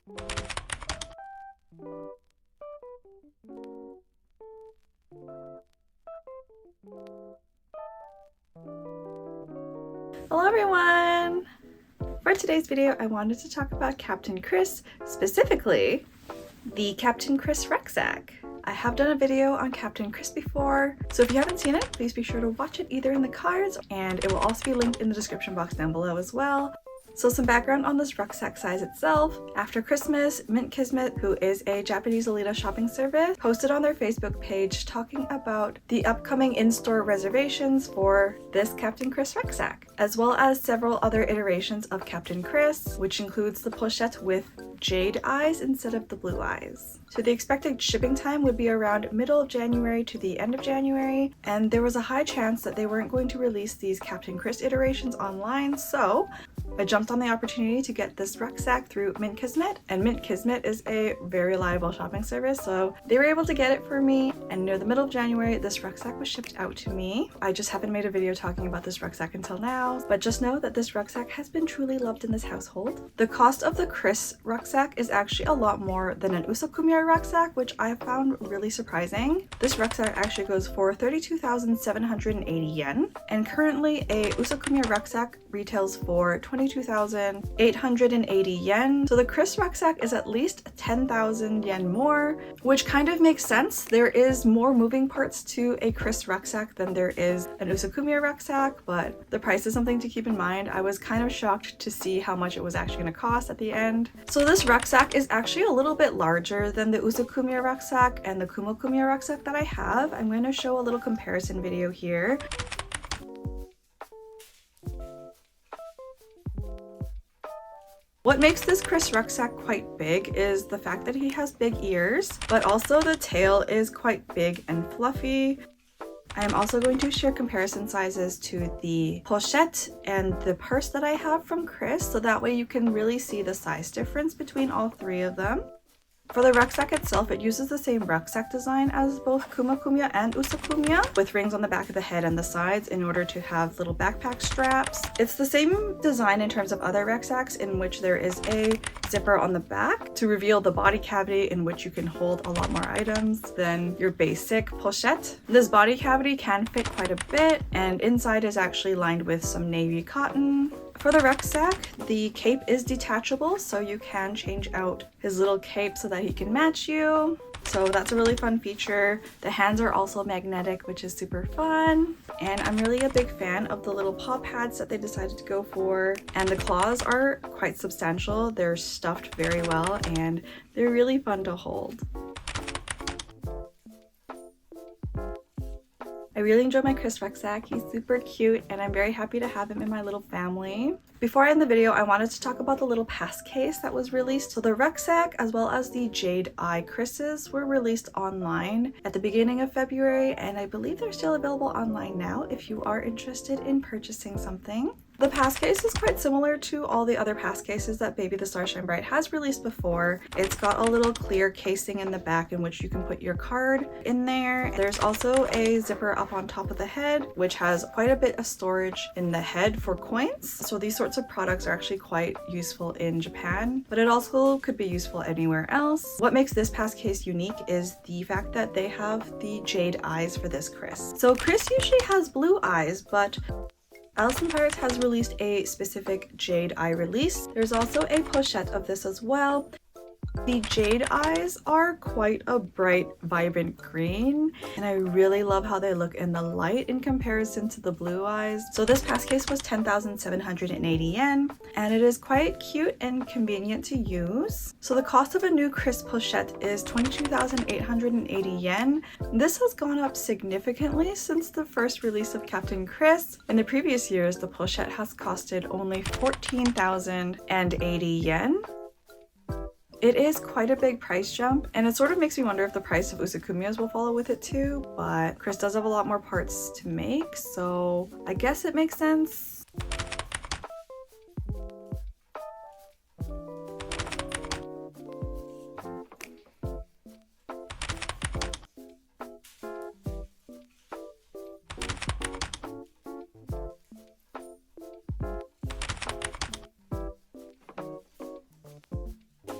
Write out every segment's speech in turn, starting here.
Hello everyone! For today's video, I wanted to talk about Captain Chris, specifically the Captain Chris Rucksack. I have done a video on Captain Chris before, so if you haven't seen it, please be sure to watch it either in the cards, and it will also be linked in the description box down below as well. So some background on this rucksack size itself. After Christmas, Mint Kismet, who is a Japanese Alita shopping service, posted on their Facebook page talking about the upcoming in-store reservations for this Captain Chris rucksack, as well as several other iterations of Captain Chris, which includes the pochette with jade eyes instead of the blue eyes. So the expected shipping time would be around middle of January to the end of January, and there was a high chance that they weren't going to release these Captain Chris iterations online, so I jumped on the opportunity to get this rucksack through Mint Kismet, and Mint Kismet is a very reliable shopping service, so they were able to get it for me, and near the middle of January, this rucksack was shipped out to me. I just haven't made a video talking about this rucksack until now, but just know that this rucksack has been truly loved in this household. The cost of the Chris rucksack is actually a lot more than an Usakumya rucksack, which I found really surprising. This rucksack actually goes for 32,780 yen, and currently a Usakumya rucksack retails for 22,880 yen. So the Chris rucksack is at least 10,000 yen more, which kind of makes sense. There is more moving parts to a Chris rucksack than there is an Usakumya rucksack, but the price is something to keep in mind. I was kind of shocked to see how much it was actually going to cost at the end. So this rucksack is actually a little bit larger than the Usakumya rucksack and the Kumakumya rucksack that I have. I'm going to show a little comparison video here. What makes this Chris rucksack quite big is the fact that he has big ears, but also the tail is quite big and fluffy. I am also going to share comparison sizes to the pochette and the purse that I have from Chris, so that way you can really see the size difference between all three of them. For the rucksack itself, it uses the same rucksack design as both Kumakumya and Usakumya, with rings on the back of the head and the sides in order to have little backpack straps. It's the same design in terms of other rucksacks, in which there is a zipper on the back to reveal the body cavity, in which you can hold a lot more items than your basic pochette. This body cavity can fit quite a bit, and inside is actually lined with some navy cotton. For the rucksack, the cape is detachable, so you can change out his little cape so that he can match you. So that's a really fun feature. The hands are also magnetic, which is super fun. And I'm really a big fan of the little paw pads that they decided to go for. And the claws are quite substantial. They're stuffed very well, and they're really fun to hold. I really enjoy my Chris rucksack. He's super cute, and I'm very happy to have him in my little family. Before I end the video, I wanted to talk about the little pass case that was released. So the rucksack, as well as the jade eye Chris's, were released online at the beginning of February, and I believe they're still available online now if you are interested in purchasing something. The pass case is quite similar to all the other pass cases that Baby the Starshine Bright has released before. It's got a little clear casing in the back in which you can put your card in there. There's also a zipper up on top of the head, which has quite a bit of storage in the head for coins. So these sorts of products are actually quite useful in Japan, but it also could be useful anywhere else. What makes this pass case unique is the fact that they have the jade eyes for this Chris. So Chris usually has blue eyes, but Alice in Pirates has released a specific jade eye release. There's also a pochette of this as well. The jade eyes are quite a bright, vibrant green, and I really love how they look in the light in comparison to the blue eyes. So this pass case was 10,780 yen, and it is quite cute and convenient to use. So the cost of a new Chris pochette is 22,880 yen. This has gone up significantly since the first release of Captain Chris. In the previous years, the pochette has costed only 14,080 yen. It is quite a big price jump, and it sort of makes me wonder if the price of Usakumya's will follow with it too, but Chris does have a lot more parts to make, so I guess it makes sense.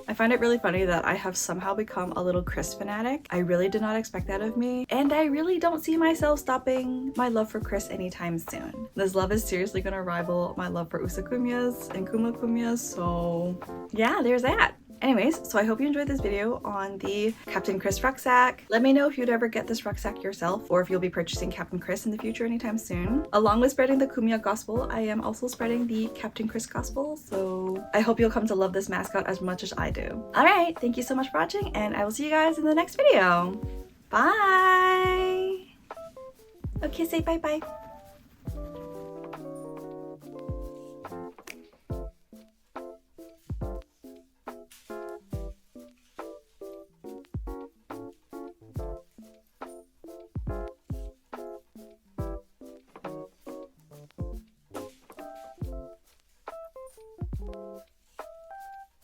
I I find it really funny that I have somehow become a little Chris fanatic. I really did not expect that of me, and I really don't see myself stopping my love for Chris anytime soon. This love is seriously gonna rival my love for Usakumya's and Kumakumya's, so yeah, there's that. Anyways, so I hope you enjoyed this video on the Captain Chris rucksack. Let me know if you'd ever get this rucksack yourself, or if you'll be purchasing Captain Chris in the future anytime soon. Along with spreading the Kumya gospel, I am also spreading the Captain Chris gospel, so I hope you'll come to love this mascot as much as I do. Alright, thank you so much for watching, and I will see you guys in the next video. Bye! Okay, say bye-bye.